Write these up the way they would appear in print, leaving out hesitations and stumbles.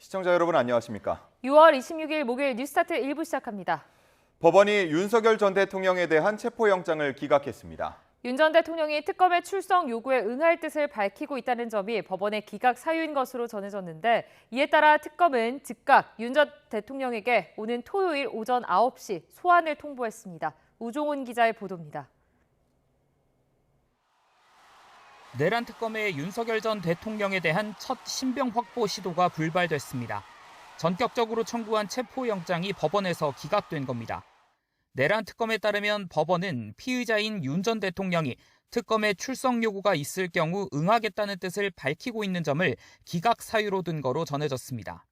시청자 여러분 안녕하십니까? 6월 26일 목요일 뉴스타트 1부 시작합니다. 법원이 윤석열 전 대통령에 대한 체포영장을 기각했습니다. 윤 전 대통령이 특검의 출석 요구에 응할 뜻을 밝히고 있다는 점이 법원의 기각 사유인 것으로 전해졌는데, 이에 따라 특검은 즉각 윤 전 대통령에게 오는 토요일 오전 9시 소환을 통보했습니다. 우종훈 기자의 보도입니다. 내란 특검의 윤석열 전 대통령에 대한 첫 신병 확보 시도가 불발됐습니다. 전격적으로 청구한 체포영장이 법원에서 기각된 겁니다. 내란 특검에 따르면 법원은 피의자인 윤 전 대통령이 특검에 출석 요구가 있을 경우 응하겠다는 뜻을 밝히고 있는 점을 기각 사유로 든 거로 전해졌습니다.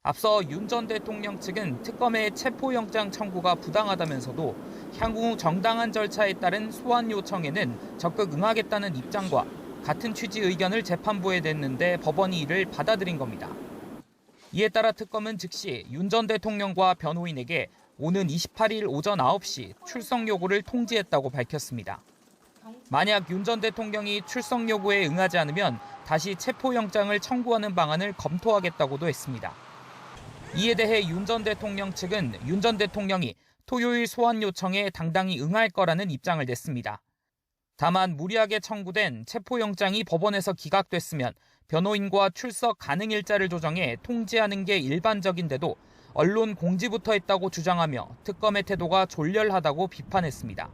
앞서 윤 전 대통령 측은 특검의 체포영장 청구가 부당하다면서도 향후 정당한 절차에 따른 소환 요청에는 적극 응하겠다는 입장과 같은 취지 의견을 재판부에 냈는데 법원이 이를 받아들인 겁니다. 이에 따라 특검은 즉시 윤 전 대통령과 변호인에게 오는 28일 오전 9시 출석 요구를 통지했다고 밝혔습니다. 만약 윤 전 대통령이 출석 요구에 응하지 않으면 다시 체포영장을 청구하는 방안을 검토하겠다고도 했습니다. 이에 대해 윤 전 대통령 측은 윤 전 대통령이 토요일 소환 요청에 당당히 응할 거라는 입장을 냈습니다. 다만 무리하게 청구된 체포영장이 법원에서 기각됐으면 변호인과 출석 가능 일자를 조정해 통지하는 게 일반적인데도 언론 공지부터 했다고 주장하며 특검의 태도가 졸렬하다고 비판했습니다.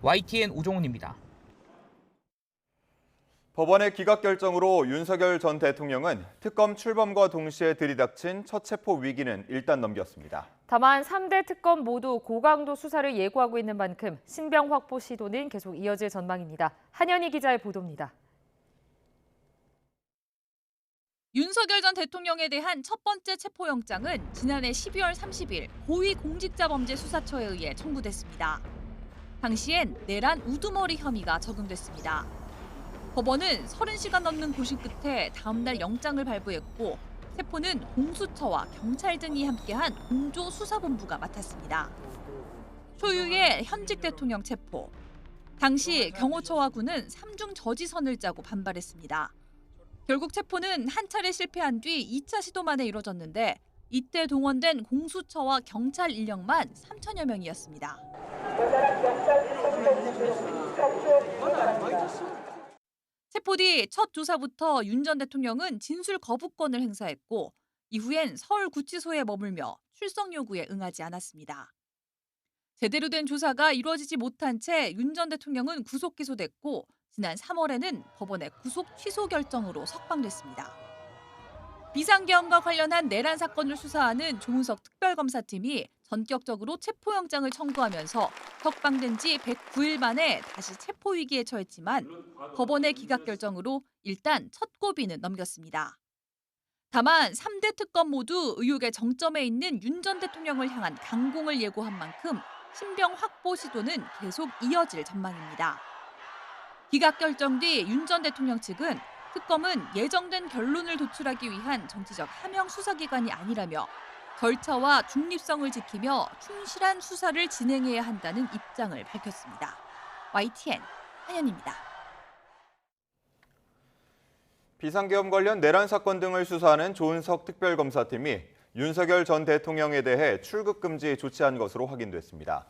YTN 우종훈입니다. 법원의 기각 결정으로 윤석열 전 대통령은 특검 출범과 동시에 들이닥친 첫 체포 위기는 일단 넘겼습니다. 다만 3대 특검 모두 고강도 수사를 예고하고 있는 만큼 신병 확보 시도는 계속 이어질 전망입니다. 한현희 기자의 보도입니다. 윤석열 전 대통령에 대한 첫 번째 체포영장은 지난해 12월 30일 고위공직자범죄수사처에 의해 청구됐습니다. 당시엔 내란 우두머리 혐의가 적용됐습니다. 법원은 30시간 넘는 고심 끝에 다음 날 영장을 발부했고, 체포는 공수처와 경찰 등이 함께한 공조수사본부가 맡았습니다. 초유의 현직 대통령 체포. 당시 경호처와 군은 3중 저지선을 짜고 반발했습니다. 결국 체포는 한 차례 실패한 뒤 2차 시도 만에 이뤄졌는데, 이때 동원된 공수처와 경찰 인력만 3천여 명이었습니다. 체포 뒤 첫 조사부터 윤 전 대통령은 진술 거부권을 행사했고, 이후엔 서울구치소에 머물며 출석 요구에 응하지 않았습니다. 제대로 된 조사가 이루어지지 못한 채 윤 전 대통령은 구속 기소됐고, 지난 3월에는 법원의 구속 취소 결정으로 석방됐습니다. 비상계엄과 관련한 내란 사건을 수사하는 조은석 특별검사팀이 전격적으로 체포영장을 청구하면서 석방된 지 109일 만에 다시 체포 위기에 처했지만 법원의 기각 결정으로 일단 첫 고비는 넘겼습니다. 다만 3대 특검 모두 의혹의 정점에 있는 윤 전 대통령을 향한 강공을 예고한 만큼 신병 확보 시도는 계속 이어질 전망입니다. 기각 결정 뒤 윤 전 대통령 측은 특검은 예정된 결론을 도출하기 위한 정치적 하명 수사기관이 아니라며 절차와 중립성을 지키며 충실한 수사를 진행해야 한다는 입장을 밝혔습니다. YTN 한현입니다. 비상계엄 관련 내란 사건 등을 수사하는 조은석 특별검사팀이 윤석열 전 대통령에 대해 출국 금지 조치한 것으로 확인됐습니다.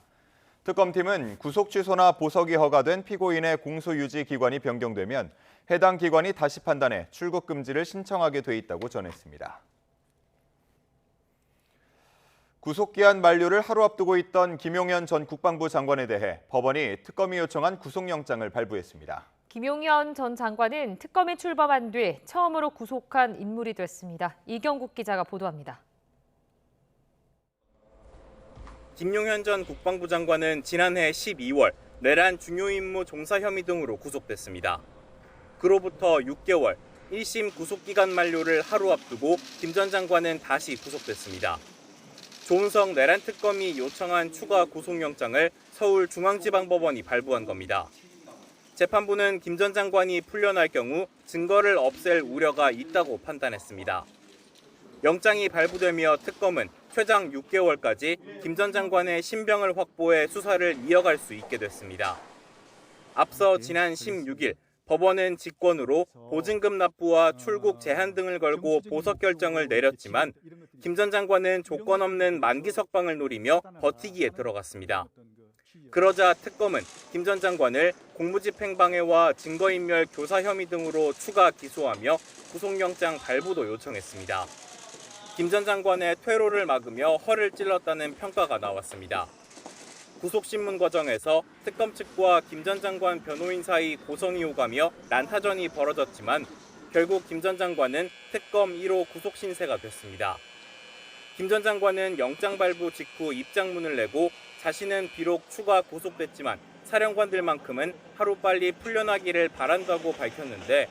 특검팀은 구속 취소나 보석이 허가된 피고인의 공소유지 기관이 변경되면 해당 기관이 다시 판단해 출국 금지를 신청하게 돼 있다고 전했습니다. 구속기한 만료를 하루 앞두고 있던 김용현 전 국방부 장관에 대해 법원이 특검이 요청한 구속영장을 발부했습니다. 김용현 전 장관은 특검이 출범한 뒤 처음으로 구속한 인물이 됐습니다. 이경국 기자가 보도합니다. 김용현 전 국방부 장관은 지난해 12월 내란 중요 임무 종사 혐의 등으로 구속됐습니다. 그로부터 6개월 1심 구속기간 만료를 하루 앞두고 김 전 장관은 다시 구속됐습니다. 조은석 내란 특검이 요청한 추가 구속영장을 서울중앙지방법원이 발부한 겁니다. 재판부는 김 전 장관이 풀려날 경우 증거를 없앨 우려가 있다고 판단했습니다. 영장이 발부되며 특검은 최장 6개월까지 김 전 장관의 신병을 확보해 수사를 이어갈 수 있게 됐습니다. 앞서 지난 16일 법원은 직권으로 보증금 납부와 출국 제한 등을 걸고 보석 결정을 내렸지만 김 전 장관은 조건 없는 만기 석방을 노리며 버티기에 들어갔습니다. 그러자 특검은 김 전 장관을 공무집행방해와 증거인멸 교사 혐의 등으로 추가 기소하며 구속영장 발부도 요청했습니다. 김 전 장관의 퇴로를 막으며 허를 찔렀다는 평가가 나왔습니다. 구속신문 과정에서 특검 측과 김 전 장관 변호인 사이 고성이 오가며 난타전이 벌어졌지만 결국 김 전 장관은 특검 1호 구속 신세가 됐습니다. 김 전 장관은 영장 발부 직후 입장문을 내고 자신은 비록 추가 구속됐지만 사령관들만큼은 하루빨리 풀려나기를 바란다고 밝혔는데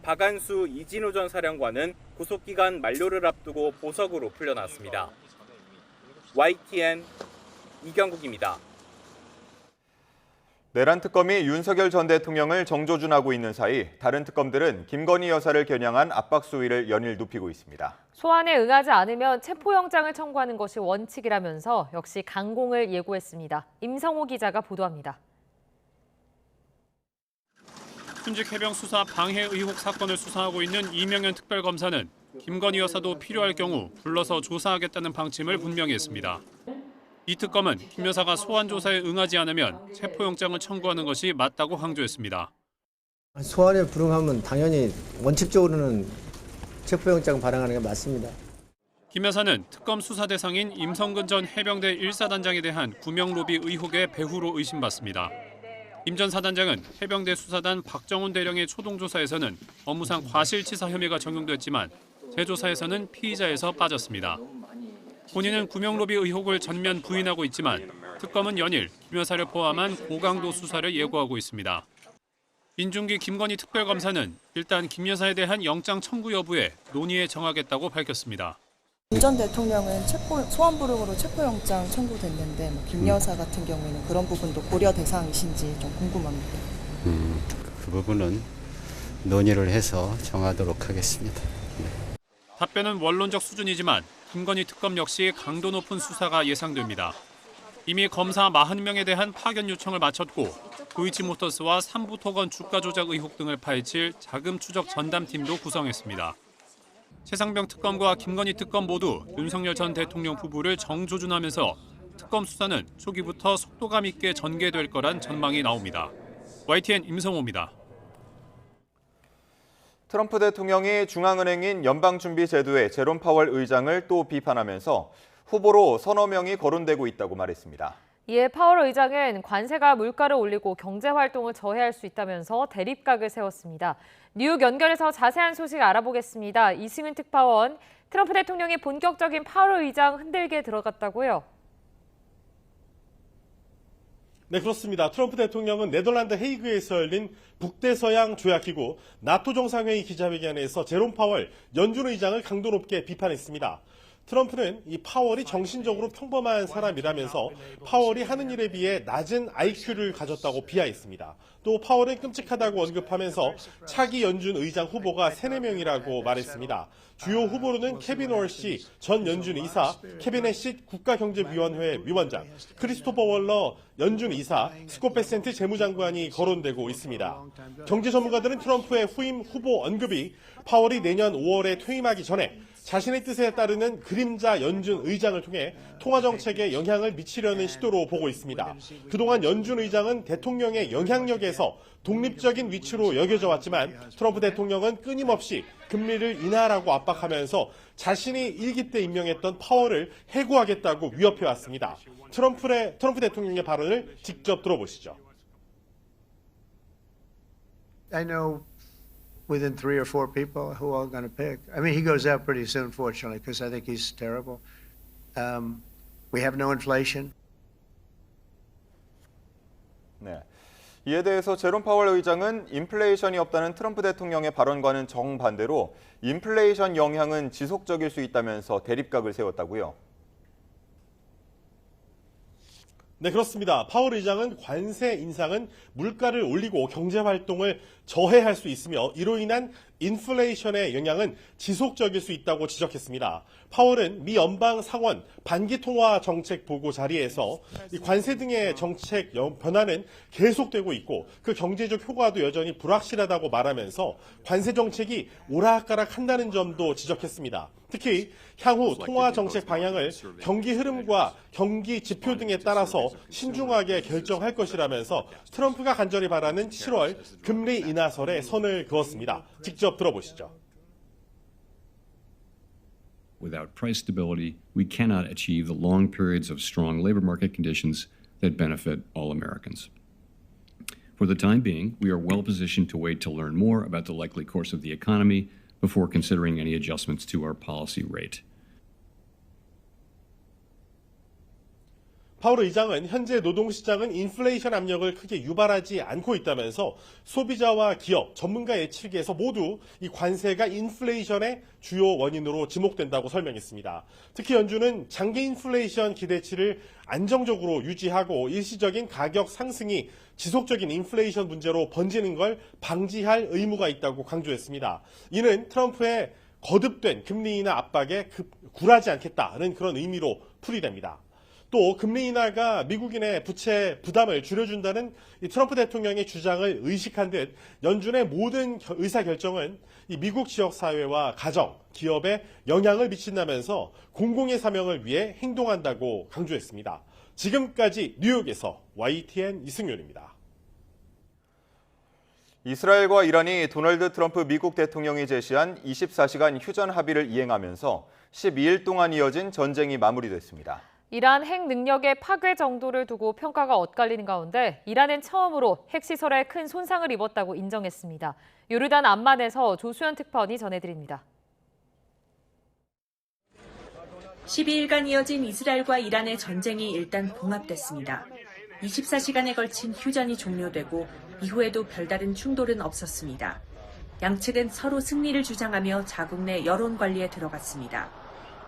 박안수 이진우 전 사령관은 구속기간 만료를 앞두고 보석으로 풀려났습니다. YTN 이경국입니다. 내란 특검이 윤석열 전 대통령을 정조준하고 있는 사이 다른 특검들은 김건희 여사를 겨냥한 압박 수위를 연일 높이고 있습니다. 소환에 응하지 않으면 체포영장을 청구하는 것이 원칙이라면서 역시 강공을 예고했습니다. 임성호 기자가 보도합니다. 순직 해병 수사 방해 의혹 사건을 수사하고 있는 이명현 특별검사는 김건희 여사도 필요할 경우 불러서 조사하겠다는 방침을 분명히 했습니다. 이 특검은 김 여사가 소환 조사에 응하지 않으면 체포영장을 청구하는 것이 맞다고 강조했습니다. 소환에 불응하면 당연히 원칙적으로는 체포영장 발행하는 게 맞습니다. 김 여사는 특검 수사 대상인 임성근 전 해병대 1사단장에 대한 구명 로비 의혹의 배후로 의심받습니다. 임 전 사단장은 해병대 수사단 박정훈 대령의 초동조사에서는 업무상 과실치사 혐의가 적용됐지만 재조사에서는 피의자에서 빠졌습니다. 본인은 구명로비 의혹을 전면 부인하고 있지만 특검은 연일 김 여사를 포함한 고강도 수사를 예고하고 있습니다. 민중기 김건희 특별검사는 일단 김 여사에 대한 영장 청구 여부에 논의에 정하겠다고 밝혔습니다. 김 전 대통령은 소환 불응으로 체포영장 청구됐는데 김 여사 같은 경우에는 그런 부분도 고려 대상이신지 좀 궁금합니다. 그 부분은 논의를 해서 정하도록 하겠습니다. 답변은 원론적 수준이지만 김건희 특검 역시 강도 높은 수사가 예상됩니다. 이미 검사 40명에 대한 파견 요청을 마쳤고 도이치모터스와 삼부토건 주가 조작 의혹 등을 파헤칠 자금 추적 전담팀도 구성했습니다. 최상병 특검과 김건희 특검 모두 윤석열 전 대통령 부부를 정조준하면서 특검 수사는 초기부터 속도감 있게 전개될 거란 전망이 나옵니다. YTN 임성호입니다. 트럼프 대통령이 중앙은행인 연방준비제도의 제롬 파월 의장을 또 비판하면서 후보로 서너 명이 거론되고 있다고 말했습니다. 이에 파월 의장은 관세가 물가를 올리고 경제 활동을 저해할 수 있다면서 대립각을 세웠습니다. 뉴욕 연결해서 자세한 소식 알아보겠습니다. 이승윤 특파원, 트럼프 대통령이 본격적인 파월 의장 흔들기에 들어갔다고요? 네, 그렇습니다. 트럼프 대통령은 네덜란드 헤이그에서 열린 북대서양 조약기구 나토 정상회의 기자회견에서 제롬 파월 연준 의장을 강도 높게 비판했습니다. 트럼프는 이 파월이 정신적으로 평범한 사람이라면서 파월이 하는 일에 비해 낮은 IQ를 가졌다고 비하했습니다. 또 파월은 끔찍하다고 언급하면서 차기 연준 의장 후보가 3-4명이라고 말했습니다. 주요 후보로는 케빈 월시 전 연준 이사, 케빈 해시 국가경제위원회 위원장, 크리스토퍼 월러 연준 이사, 스콧 베센트 재무장관이 거론되고 있습니다. 경제 전문가들은 트럼프의 후임 후보 언급이 파월이 내년 5월에 퇴임하기 전에 자신의 뜻에 따르는 그림자 연준 의장을 통해 통화 정책에 영향을 미치려는 시도로 보고 있습니다. 그동안 연준 의장은 대통령의 영향력에서 독립적인 위치로 여겨져 왔지만 트럼프 대통령은 끊임없이 금리를 인하하라고 압박하면서 자신이 1기 때 임명했던 파월을 해고하겠다고 위협해왔습니다. 트럼프 대통령의 발언을 직접 들어보시죠. I know within 3 or 4 people who are going to pick. I mean, he goes out pretty soon, fortunately, because I think he's terrible. We have no inflation. 네. 이에 대해서 제롬 파월 의장은 인플레이션이 없다는 트럼프 대통령의 발언과는 정반대로 인플레이션 영향은 지속적일 수 있다면서 대립각을 세웠다고요. 네, 그렇습니다. 파월 의장은 관세 인상은 물가를 올리고 경제 활동을 저해할 수 있으며 이로 인한 인플레이션의 영향은 지속적일 수 있다고 지적했습니다. 파월은 미 연방 상원 반기 통화 정책 보고 자리에서 이 관세 등의 정책 변화는 계속되고 있고 그 경제적 효과도 여전히 불확실하다고 말하면서 관세 정책이 오락가락한다는 점도 지적했습니다. 특히 향후 통화 정책 방향을 경기 흐름과 경기 지표 등에 따라서 신중하게 결정할 것이라면서 트럼프가 간절히 바라는 7월 금리 인하설에 선을 그었습니다. 직접 들어보시죠. Without price stability, we cannot achieve the long periods of strong labor market conditions that benefit all Americans. For the time being, we are well positioned to wait to learn more about the likely course of the economy before considering any adjustments to our policy rate. 파월 의장은 현재 노동시장은 인플레이션 압력을 크게 유발하지 않고 있다면서 소비자와 기업, 전문가 예측에서 모두 이 관세가 인플레이션의 주요 원인으로 지목된다고 설명했습니다. 특히 연준은 장기 인플레이션 기대치를 안정적으로 유지하고 일시적인 가격 상승이 지속적인 인플레이션 문제로 번지는 걸 방지할 의무가 있다고 강조했습니다. 이는 트럼프의 거듭된 금리 인하 압박에 굴하지 않겠다는 그런 의미로 풀이됩니다. 또 금리 인하가 미국인의 부채 부담을 줄여준다는 이 트럼프 대통령의 주장을 의식한 듯 연준의 모든 의사결정은 이 미국 지역사회와 가정, 기업에 영향을 미친다면서 공공의 사명을 위해 행동한다고 강조했습니다. 지금까지 뉴욕에서 YTN 이승윤입니다. 이스라엘과 이란이 도널드 트럼프 미국 대통령이 제시한 24시간 휴전 합의를 이행하면서 12일 동안 이어진 전쟁이 마무리됐습니다. 이란 핵 능력의 파괴 정도를 두고 평가가 엇갈리는 가운데 이란은 처음으로 핵시설에 큰 손상을 입었다고 인정했습니다. 요르단 암만에서 조수연 특파원이 전해드립니다. 12일간 이어진 이스라엘과 이란의 전쟁이 일단 봉합됐습니다. 24시간에 걸친 휴전이 종료되고 이후에도 별다른 충돌은 없었습니다. 양측은 서로 승리를 주장하며 자국 내 여론 관리에 들어갔습니다.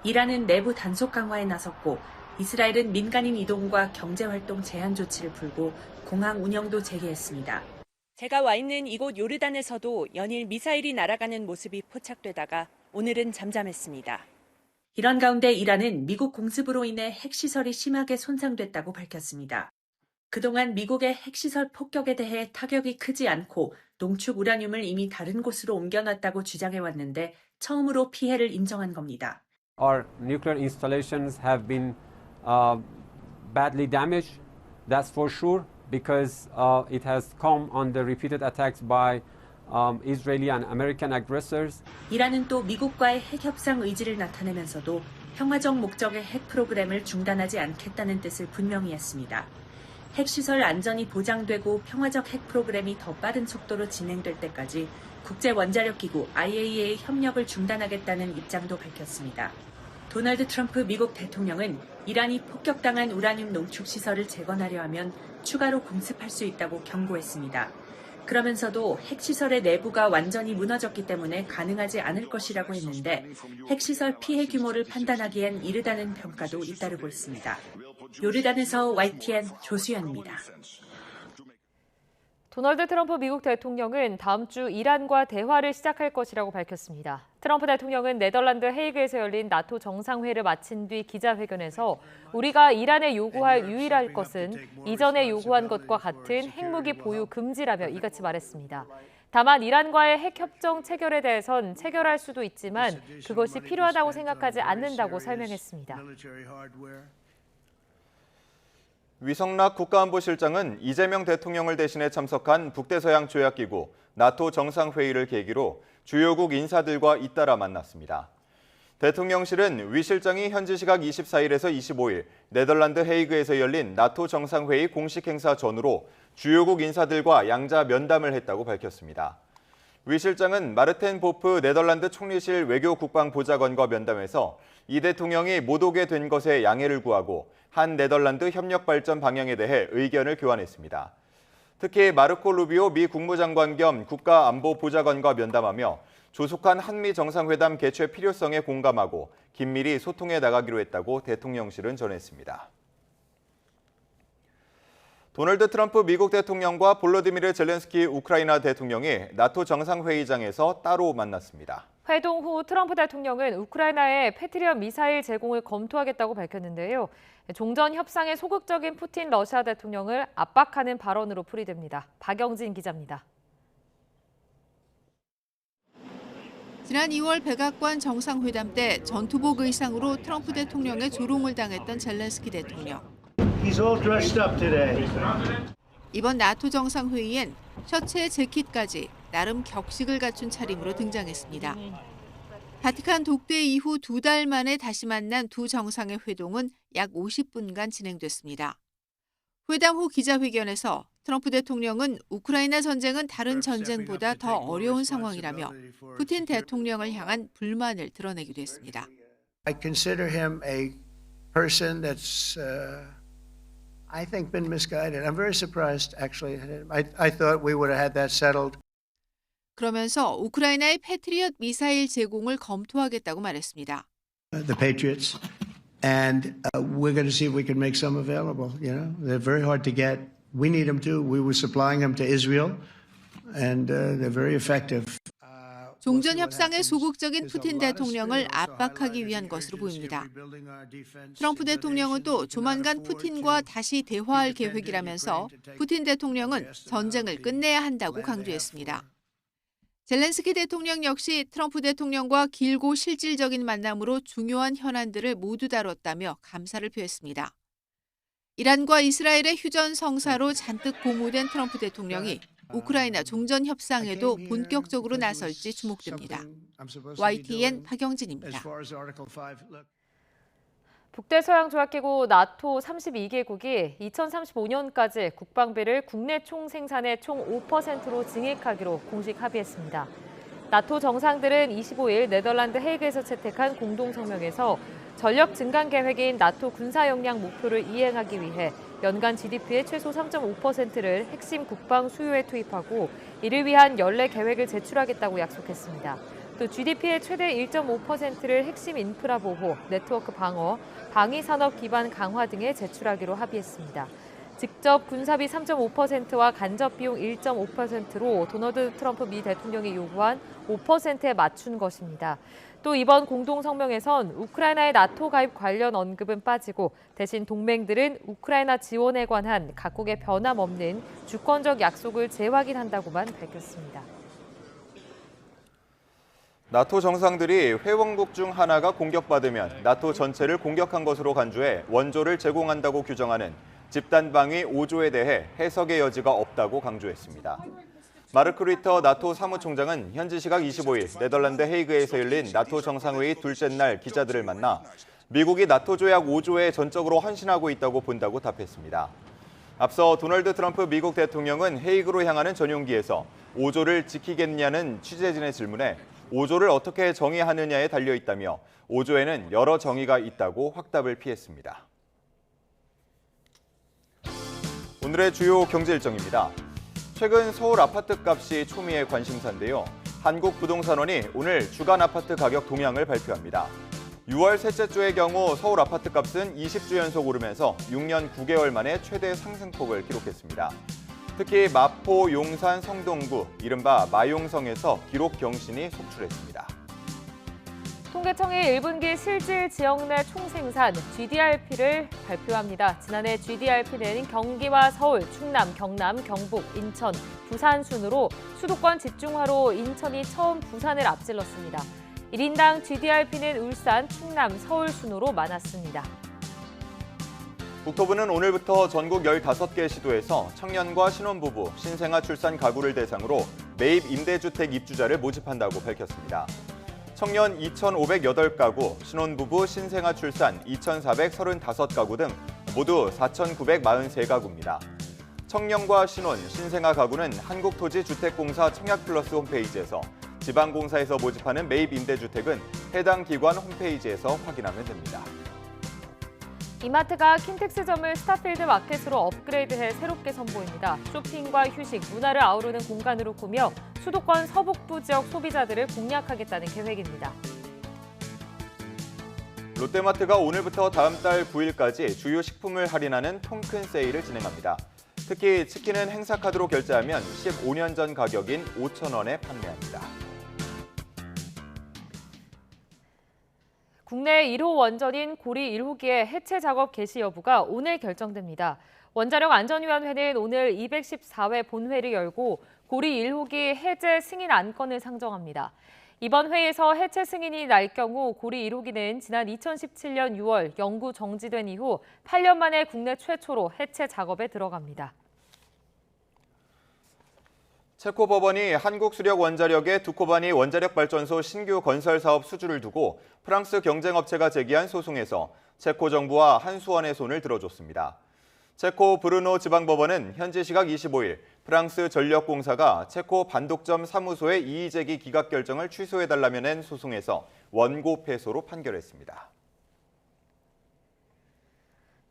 이란은 내부 단속 강화에 나섰고 이스라엘은 민간인 이동과 경제활동 제한 조치를 풀고 공항 운영도 재개했습니다. 제가 와 있는 이곳 요르단에서도 연일 미사일이 날아가는 모습이 포착되다가 오늘은 잠잠했습니다. 이런 가운데 이란은 미국 공습으로 인해 핵시설이 심하게 손상됐다고 밝혔습니다. 그동안 미국의 핵시설 폭격에 대해 타격이 크지 않고 농축 우라늄을 이미 다른 곳으로 옮겨놨다고 주장해왔는데 처음으로 피해를 인정한 겁니다. Our nuclear installations have been badly damaged, that's for sure, because it has come under repeated attacks by Israeli and American aggressors. 이란은 또 미국과의 핵 협상 의지를 나타내면서도 평화적 목적의 핵 프로그램을 중단하지 않겠다는 뜻을 분명히 했습니다. 핵시설 안전이 보장되고 평화적 핵 프로그램이 더 빠른 속도로 진행될 때까지 국제원자력기구 IAEA 협력을 중단하겠다는 입장도 밝혔습니다. 도널드 트럼프 미국 대통령은 이란이 폭격당한 우라늄 농축시설을 재건하려 하면 추가로 공습할 수 있다고 경고했습니다. 그러면서도 핵시설의 내부가 완전히 무너졌기 때문에 가능하지 않을 것이라고 했는데 핵시설 피해 규모를 판단하기엔 이르다는 평가도 잇따르고 있습니다. 요르단에서 YTN 조수연입니다. 도널드 트럼프 미국 대통령은 다음 주 이란과 대화를 시작할 것이라고 밝혔습니다. 트럼프 대통령은 네덜란드 헤이그에서 열린 나토 정상회의를 마친 뒤 기자회견에서 우리가 이란에 요구할 유일할 것은 이전에 요구한 것과 같은 핵무기 보유 금지라며 이같이 말했습니다. 다만 이란과의 핵협정 체결에 대해선 체결할 수도 있지만 그것이 필요하다고 생각하지 않는다고 설명했습니다. 위성락 국가안보실장은 이재명 대통령을 대신해 참석한 북대서양 조약기구 나토 정상회의를 계기로 주요국 인사들과 잇따라 만났습니다. 대통령실은 위 실장이 현지 시각 24일에서 25일 네덜란드 헤이그에서 열린 나토 정상회의 공식 행사 전후로 주요국 인사들과 양자 면담을 했다고 밝혔습니다. 위 실장은 마르텐 보프 네덜란드 총리실 외교국방보좌관과 면담에서 이 대통령이 못 오게 된 것에 양해를 구하고 한 네덜란드 협력 발전 방향에 대해 의견을 교환했습니다. 특히 마르코 루비오 미 국무장관 겸 국가안보보좌관과 면담하며 조속한 한미 정상회담 개최 필요성에 공감하고 긴밀히 소통해 나가기로 했다고 대통령실은 전했습니다. 도널드 트럼프 미국 대통령과 볼로디미르 젤렌스키 우크라이나 대통령이 나토 정상회의장에서 따로 만났습니다. 회동 후 트럼프 대통령은 우크라이나에 패트리엇 미사일 제공을 검토하겠다고 밝혔는데요. 종전 협상에 소극적인 푸틴 러시아 대통령을 압박하는 발언으로 풀이됩니다. 박영진 기자입니다. 지난 2월 백악관 정상회담 때 전투복 의상으로 트럼프 대통령의 조롱을 당했던 젤렌스키 대통령. He's all dressed up today. 이번 나토 정상회의엔 셔츠에 재킷까지 나름 격식을 갖춘 차림으로 등장했습니다. 바티칸 독대 이후 2달 만에 다시 만난 두 정상의 회동은 약 50분간 진행됐습니다. 회담 후 기자회견에서 트럼프 대통령은 우크라이나 전쟁은 다른 전쟁보다 더 어려운 상황이라며 푸틴 대통령을 향한 불만을 드러내기도 했습니다. I consider him a person that's, I think, been misguided. I'm very surprised, actually. I thought we would have had that settled. 그러면서 우크라이나의 패트리엇 미사일 제공을 검토하겠다고 말했습니다. The Patriots, and we're going to see if we can make some available. You know, they're very hard to get. We need them too. We were supplying them to Israel, and they're very effective. 종전 협상에 소극적인 푸틴 대통령을 압박하기 위한 것으로 보입니다. 트럼프 대통령은 또 조만간 푸틴과 다시 대화할 계획이라면서 푸틴 대통령은 전쟁을 끝내야 한다고 강조했습니다. 젤렌스키 대통령 역시 트럼프 대통령과 길고 실질적인 만남으로 중요한 현안들을 모두 다뤘다며 감사를 표했습니다. 이란과 이스라엘의 휴전 성사로 잔뜩 고무된 트럼프 대통령이 우크라이나 종전 협상에도 본격적으로 나설지 주목됩니다. YTN 박영진입니다. 북대서양조약기구 나토 32개국이 2035년까지 국방비를 국내 총생산의 총 5%로 증액하기로 공식 합의했습니다. 나토 정상들은 25일 네덜란드 헤이그에서 채택한 공동성명에서 전력 증강 계획인 나토 군사 역량 목표를 이행하기 위해 연간 GDP의 최소 3.5%를 핵심 국방 수요에 투입하고 이를 위한 연례 계획을 제출하겠다고 약속했습니다. 또 GDP의 최대 1.5%를 핵심 인프라 보호, 네트워크 방어, 방위 산업 기반 강화 등에 제출하기로 합의했습니다. 직접 군사비 3.5%와 간접 비용 1.5%로 도널드 트럼프 미 대통령이 요구한 5%에 맞춘 것입니다. 또 이번 공동성명에선 우크라이나의 나토 가입 관련 언급은 빠지고 대신 동맹들은 우크라이나 지원에 관한 각국의 변함없는 주권적 약속을 재확인한다고만 밝혔습니다. 나토 정상들이 회원국 중 하나가 공격받으면 나토 전체를 공격한 것으로 간주해 원조를 제공한다고 규정하는 집단방위 5조에 대해 해석의 여지가 없다고 강조했습니다. 마르크 리터 나토 사무총장은 현지 시각 25일 네덜란드 헤이그에서 열린 나토 정상회의 둘째 날 기자들을 만나 미국이 나토 조약 5조에 전적으로 헌신하고 있다고 본다고 답했습니다. 앞서 도널드 트럼프 미국 대통령은 헤이그로 향하는 전용기에서 5조를 지키겠냐는 취재진의 질문에 5조를 어떻게 정의하느냐에 달려있다며 5조에는 여러 정의가 있다고 확답을 피했습니다. 오늘의 주요 경제 일정입니다. 최근 서울 아파트 값이 초미의 관심사인데요. 한국부동산원이 오늘 주간 아파트 가격 동향을 발표합니다. 6월 셋째 주의 경우 서울 아파트 값은 20주 연속 오르면서 6년 9개월 만에 최대 상승폭을 기록했습니다. 특히 마포, 용산, 성동구, 이른바 마용성에서 기록 경신이 속출했습니다. 통계청이 1분기 실질 지역 내 총생산 GDRP를 발표합니다. 지난해 GDRP는 경기와 서울, 충남, 경남, 경북, 인천, 부산 순으로 수도권 집중화로 인천이 처음 부산을 앞질렀습니다. 1인당 GDRP는 울산, 충남, 서울 순으로 많았습니다. 국토부는 오늘부터 전국 15개 시도에서 청년과 신혼부부, 신생아 출산 가구를 대상으로 매입 임대주택 입주자를 모집한다고 밝혔습니다. 청년 2,508가구, 신혼부부, 신생아 출산 2,435가구 등 모두 4,943가구입니다. 청년과 신혼, 신생아 가구는 한국토지주택공사 청약플러스 홈페이지에서, 지방공사에서 모집하는 매입 임대주택은 해당 기관 홈페이지에서 확인하면 됩니다. 이마트가 킨텍스점을 스타필드 마켓으로 업그레이드해 새롭게 선보입니다. 쇼핑과 휴식, 문화를 아우르는 공간으로 꾸며 수도권 서북부 지역 소비자들을 공략하겠다는 계획입니다. 롯데마트가 오늘부터 다음 달 9일까지 주요 식품을 할인하는 통큰 세일을 진행합니다. 특히 치킨은 행사카드로 결제하면 15년 전 가격인 5,000원에 판매합니다. 국내 1호 원전인 고리 1호기의 해체 작업 개시 여부가 오늘 결정됩니다. 원자력 안전위원회는 오늘 214회 본회를 열고 고리 1호기 해제 승인 안건을 상정합니다. 이번 회의에서 해체 승인이 날 경우 고리 1호기는 지난 2017년 6월 영구 정지된 이후 8년 만에 국내 최초로 해체 작업에 들어갑니다. 체코 법원이 한국수력원자력의 두코바니 원자력발전소 신규 건설 사업 수주를 두고 프랑스 경쟁업체가 제기한 소송에서 체코 정부와 한수원의 손을 들어줬습니다. 체코 브루노 지방법원은 현지 시각 25일 프랑스 전력공사가 체코 반독점 사무소의 이의제기 기각 결정을 취소해달라며 낸 소송에서 원고 패소로 판결했습니다.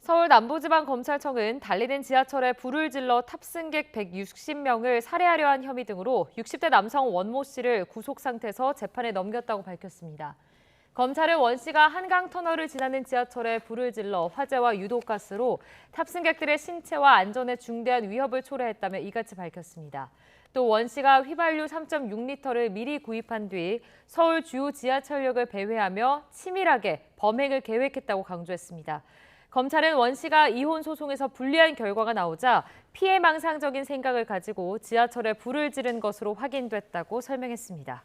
서울 남부지방검찰청은 달리는 지하철에 불을 질러 탑승객 160명을 살해하려 한 혐의 등으로 60대 남성 원모 씨를 구속 상태에서 재판에 넘겼다고 밝혔습니다. 검찰은 원 씨가 한강터널을 지나는 지하철에 불을 질러 화재와 유독가스로 탑승객들의 신체와 안전에 중대한 위협을 초래했다며 이같이 밝혔습니다. 또 원 씨가 휘발유 3.6리터를 미리 구입한 뒤 서울 주요 지하철역을 배회하며 치밀하게 범행을 계획했다고 강조했습니다. 검찰은 원 씨가 이혼 소송에서 불리한 결과가 나오자 피해망상적인 생각을 가지고 지하철에 불을 지른 것으로 확인됐다고 설명했습니다.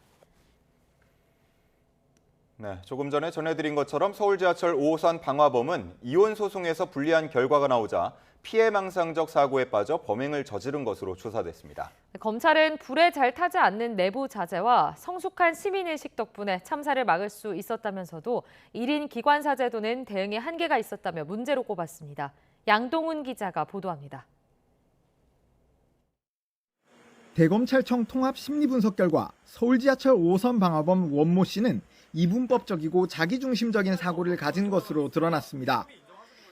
네, 조금 전에 전해드린 것처럼 서울 지하철 5호선 방화범은 이혼 소송에서 불리한 결과가 나오자 피해망상적 사고에 빠져 범행을 저지른 것으로 조사됐습니다. 검찰은 불에 잘 타지 않는 내부 자재와 성숙한 시민의식 덕분에 참사를 막을 수 있었다면서도 1인 기관사 제도는 대응에 한계가 있었다며 문제로 꼽았습니다. 양동훈 기자가 보도합니다. 대검찰청 통합 심리분석 결과 서울 지하철 5호선 방화범 원모 씨는 이분법적이고 자기중심적인 사고를 가진 것으로 드러났습니다.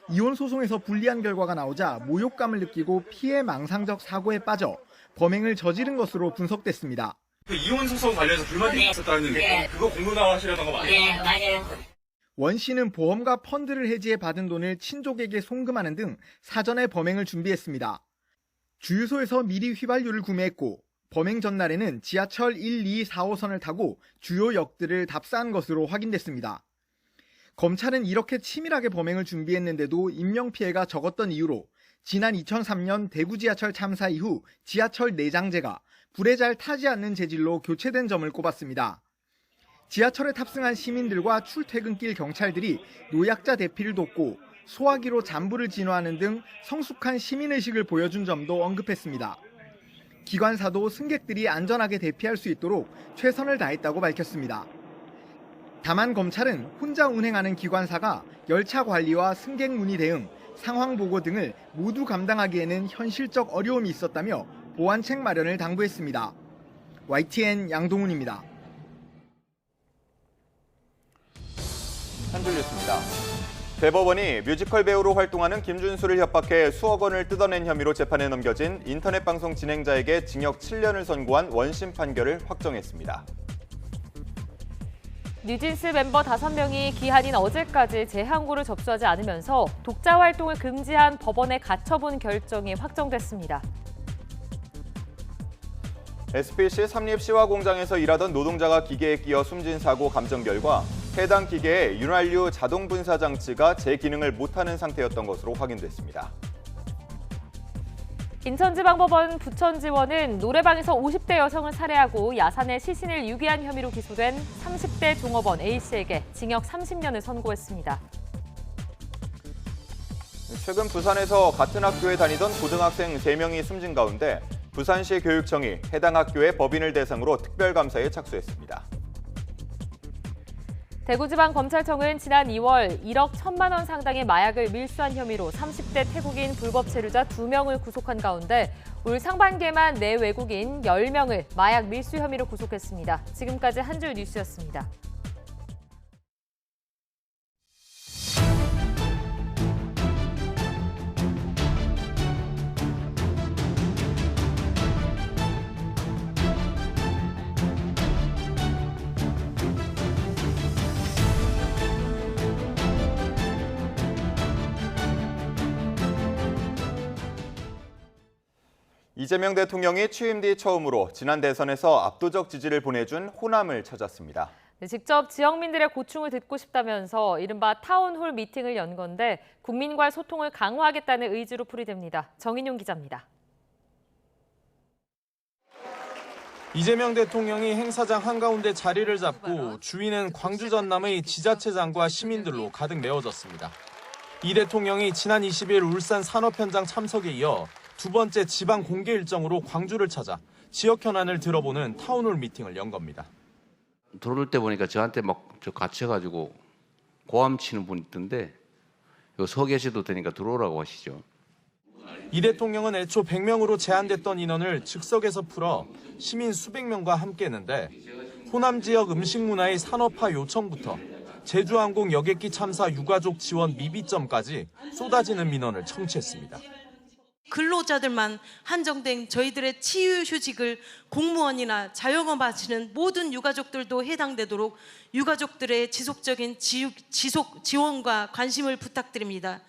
이혼 소송에서 불리한 결과가 나오자 모욕감을 느끼고 피해망상적 사고에 빠져 범행을 저지른 것으로 분석됐습니다. 이혼 소송 관련해서 불만이 있었다는데 그거 공론화하시려던 거 맞아요? 네, 맞아요. 원 씨는 보험과 펀드를 해지해 받은 돈을 친족에게 송금하는 등 사전에 범행을 준비했습니다. 주유소에서 미리 휘발유를 구매했고 범행 전날에는 지하철 1, 2, 4호선을 타고 주요 역들을 답사한 것으로 확인됐습니다. 검찰은 이렇게 치밀하게 범행을 준비했는데도 인명피해가 적었던 이유로 지난 2003년 대구 지하철 참사 이후 지하철 내장재가 불에 잘 타지 않는 재질로 교체된 점을 꼽았습니다. 지하철에 탑승한 시민들과 출퇴근길 경찰들이 노약자 대피를 돕고 소화기로 잠부를 진화하는 등 성숙한 시민의식을 보여준 점도 언급했습니다. 기관사도 승객들이 안전하게 대피할 수 있도록 최선을 다했다고 밝혔습니다. 다만 검찰은 혼자 운행하는 기관사가 열차 관리와 승객 문의 대응, 상황 보고 등을 모두 감당하기에는 현실적 어려움이 있었다며 보완책 마련을 당부했습니다. YTN 양동훈입니다. 한 줄 뉴스입니다. 대법원이 뮤지컬 배우로 활동하는 김준수를 협박해 수억 원을 뜯어낸 혐의로 재판에 넘겨진 인터넷 방송 진행자에게 징역 7년을 선고한 원심 판결을 확정했습니다. 뉴진스 멤버 5명이 기한인 어제까지 재항고를 접수하지 않으면서 독자 활동을 금지한 법원의 가처분 결정이 확정됐습니다. SPC 삼립 시화 공장에서 일하던 노동자가 기계에 끼어 숨진 사고 감정 결과 해당 기계의 윤활유 자동 분사 장치가 제 기능을 못하는 상태였던 것으로 확인됐습니다. 인천지방법원 부천지원은 노래방에서 50대 여성을 살해하고 야산에 시신을 유기한 혐의로 기소된 30대 종업원 A씨에게 징역 30년을 선고했습니다. 최근 부산에서 같은 학교에 다니던 고등학생 3명이 숨진 가운데 부산시 교육청이 해당 학교의 법인을 대상으로 특별감사에 착수했습니다. 대구지방검찰청은 지난 2월 1억 1천만 원 상당의 마약을 밀수한 혐의로 30대 태국인 불법 체류자 2명을 구속한 가운데 올 상반기에만 내 외국인 10명을 마약 밀수 혐의로 구속했습니다. 지금까지 한 줄 뉴스였습니다. 이재명 대통령이 취임 뒤 처음으로 지난 대선에서 압도적 지지를 보내준 호남을 찾았습니다. 직접 지역민들의 고충을 듣고 싶다면서 이른바 타운홀 미팅을 연 건데 국민과의 소통을 강화하겠다는 의지로 풀이됩니다. 정인용 기자입니다. 이재명 대통령이 행사장 한가운데 자리를 잡고 주위는 광주 전남의 지자체장과 시민들로 가득 메워졌습니다. 이 대통령이 지난 20일 울산 산업 현장 참석에 이어 두 번째 지방 공개 일정으로 광주를 찾아 지역 현안을 들어보는 타운홀 미팅을 연 겁니다. 들어올 때 보니까 저한테 막 갇혀가지고 고함 치는 분 있던데 이거 서 계셔도 되니까 들어오라고 하시죠. 이 대통령은 애초 100명으로 제한됐던 인원을 즉석에서 풀어 시민 수백 명과 함께했는데 호남 지역 음식 문화의 산업화 요청부터 제주항공 여객기 참사 유가족 지원 미비점까지 쏟아지는 민원을 청취했습니다. 근로자들만 한정된 저희들의 치유휴직을 공무원이나 자영업 하시는 모든 유가족들도 해당되도록 유가족들의 지속적인 지원과 관심을 부탁드립니다.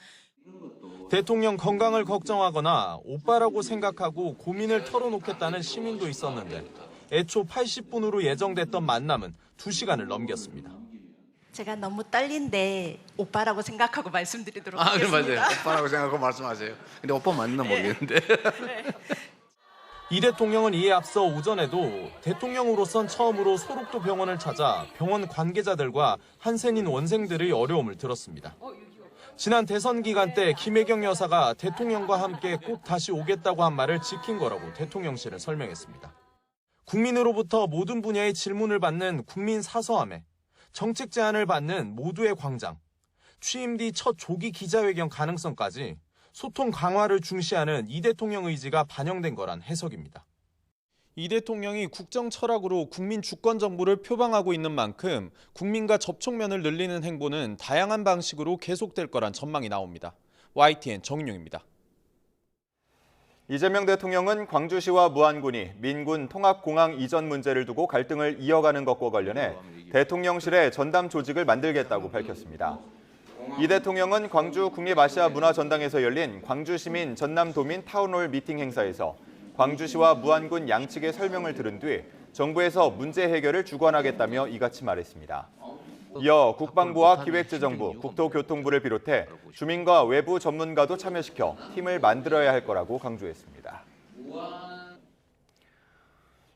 대통령 건강을 걱정하거나 오빠라고 생각하고 고민을 털어놓겠다는 시민도 있었는데 애초 80분으로 예정됐던 만남은 2시간을 넘겼습니다. 제가 너무 떨린데 오빠라고 생각하고 말씀드리도록 하겠습니다. 맞아요. 오빠라고 생각하고 말씀하세요. 근데 오빠 맞나 모르겠는데. 이 대통령은 이에 앞서 오전에도 대통령으로선 처음으로 소록도 병원을 찾아 병원 관계자들과 한센인 원생들의 어려움을 들었습니다. 지난 대선 기간 때 김혜경 여사가 대통령과 함께 꼭 다시 오겠다고 한 말을 지킨 거라고 대통령실은 설명했습니다. 국민으로부터 모든 분야의 질문을 받는 국민 사서함에 정책 제안을 받는 모두의 광장, 취임 뒤 첫 조기 기자회견 가능성까지 소통 강화를 중시하는 이 대통령 의지가 반영된 거란 해석입니다. 이 대통령이 국정 철학으로 국민 주권 정부를 표방하고 있는 만큼 국민과 접촉면을 늘리는 행보는 다양한 방식으로 계속될 거란 전망이 나옵니다. YTN 정인용입니다. 이재명 대통령은 광주시와 무안군이 민군 통합공항 이전 문제를 두고 갈등을 이어가는 것과 관련해 대통령실에 전담 조직을 만들겠다고 밝혔습니다. 이 대통령은 광주 국립아시아문화전당에서 열린 광주시민 전남도민 타운홀 미팅 행사에서 광주시와 무안군 양측의 설명을 들은 뒤 정부에서 문제 해결을 주관하겠다며 이같이 말했습니다. 이어 국방부와 기획재정부, 국토교통부를 비롯해 주민과 외부 전문가도 참여시켜 팀을 만들어야 할 거라고 강조했습니다.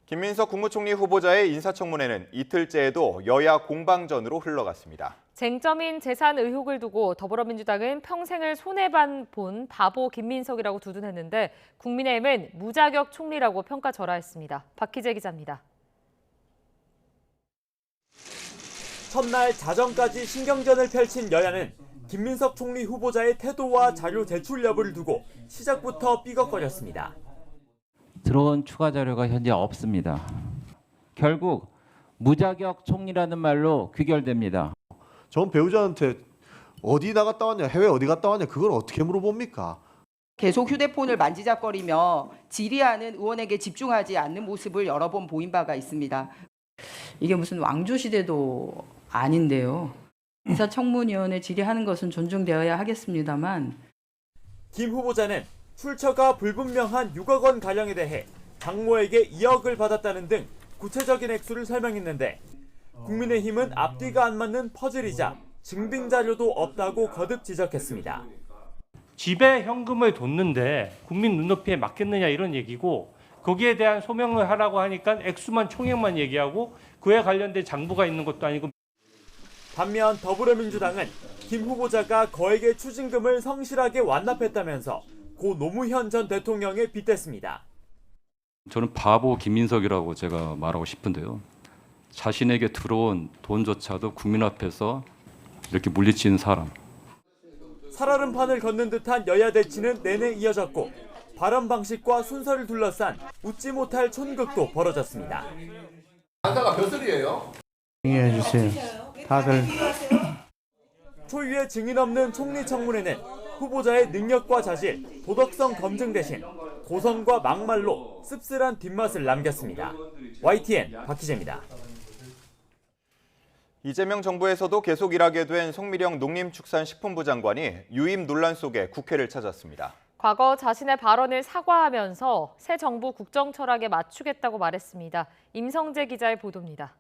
김민석 국무총리 후보자의 인사청문회는 이틀째에도 여야 공방전으로 흘러갔습니다. 쟁점인 재산 의혹을 두고 더불어민주당은 평생을 손해만 본 바보 김민석이라고 두둔했는데 국민의힘은 무자격 총리라고 평가절하했습니다. 박희재 기자입니다. 첫날 자정까지 신경전을 펼친 여야는 김민석 총리 후보자의 태도와 자료 제출 여부를 두고 시작부터 삐걱거렸습니다. 들어온 추가 자료가 현재 없습니다. 결국 무자격 총리라는 말로 귀결됩니다. 전 배우자한테 어디 나갔다 왔냐, 해외 어디 갔다 왔냐, 그걸 어떻게 물어봅니까? 계속 휴대폰을 만지작거리며 질의하는 의원에게 집중하지 않는 모습을 여러 번 보인 바가 있습니다. 이게 무슨 왕조시대도 아닌데요. 인사청문위원회 질의하는 것은 존중되어야 하겠습니다만. 김 후보자는 출처가 불분명한 6억 원 가량에 대해 장모에게 2억을 받았다는 등 구체적인 액수를 설명했는데 국민의힘은 앞뒤가 안 맞는 퍼즐이자 증빙 자료도 없다고 거듭 지적했습니다. 집에 현금을 뒀는데 국민 눈높이에 맞겠느냐 이런 얘기고 거기에 대한 소명을 하라고 하니까 액수만 총액만 얘기하고 그에 관련된 장부가 있는 것도 아니고. 반면 더불어민주당은 김 후보자가 거액의 추징금을 성실하게 완납했다면서 고 노무현 전 대통령에 빗댔습니다. 저는 바보 김민석이라고 제가 말하고 싶은데요. 자신에게 들어온 돈조차도 국민 앞에서 이렇게 물리치는 사람. 살얼음 판을 걷는 듯한 여야 대치는 내내 이어졌고 발언 방식과 순서를 둘러싼 웃지 못할 촌극도 벌어졌습니다. 안사가 몇 살이에요? 정리해 주세요. 다들. 초유의 증인 없는 총리 청문회는 후보자의 능력과 자질, 도덕성 검증 대신 고성과 막말로 씁쓸한 뒷맛을 남겼습니다. YTN 박희재입니다. 이재명 정부에서도 계속 일하게 된 송미령 농림축산식품부 장관이 유임 논란 속에 국회를 찾았습니다. 과거 자신의 발언을 사과하면서 새 정부 국정 철학에 맞추겠다고 말했습니다. 임성재 기자의 보도입니다.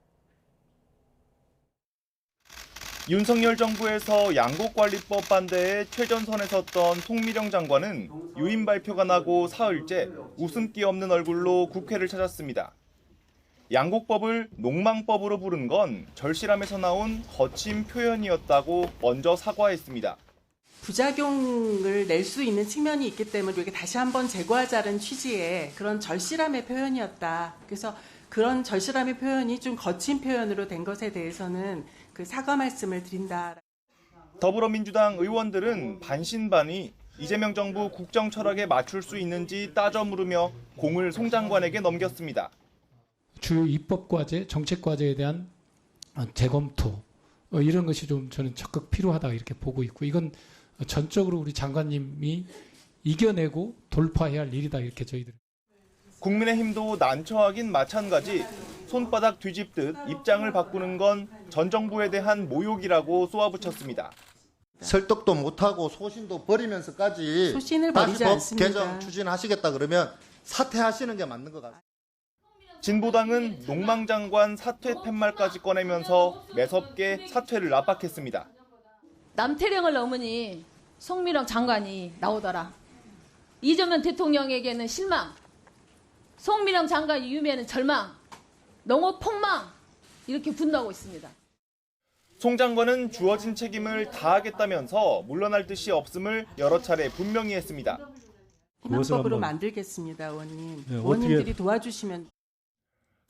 윤석열 정부에서 양곡관리법 반대에 최전선에 섰던 송미령 장관은 유임 발표가 나고 사흘째 웃음기 없는 얼굴로 국회를 찾았습니다. 양곡법을 농망법으로 부른 건 절실함에서 나온 거친 표현이었다고 먼저 사과했습니다. 부작용을 낼 수 있는 측면이 있기 때문에 이게 다시 한번 제거하자는 취지의 그런 절실함의 표현이었다. 그래서 그런 절실함의 표현이 좀 거친 표현으로 된 것에 대해서는 그 사과 말씀을 드린다. 더불어민주당 의원들은 반신반의 이재명 정부 국정 철학에 맞출 수 있는지 따져 물으며 공을 송 장관에게 넘겼습니다. 주요 입법과제, 정책과제에 대한 재검토 이런 것이 좀 저는 적극 필요하다 이렇게 보고 있고 이건 전적으로 우리 장관님이 이겨내고 돌파해야 할 일이다 이렇게 저희들. 국민의힘도 난처하긴 마찬가지 손바닥 뒤집듯 입장을 바꾸는 건 전 정부에 대한 모욕이라고 쏘아붙였습니다. 설득도 못하고 소신도 버리면서까지 소신을 다시 버리지 법 않습니다. 개정 추진하시겠다 그러면 사퇴하시는 게 맞는 것 같습니다. 진보당은 농망장관 사퇴 팻말까지 꺼내면서 매섭게 사퇴를 압박했습니다. 남태령을 넘으니 송미령 장관이 나오더라. 이재명 대통령에게는 실망, 송미령 장관 유미에는 절망, 농업 폭망 이렇게 분노하고 있습니다. 송 장관은 주어진 책임을 다하겠다면서 물러날 뜻이 없음을 여러 차례 분명히 했습니다. 희망법으로 만들겠습니다, 의원님. 네, 의원님들이 도와주시면.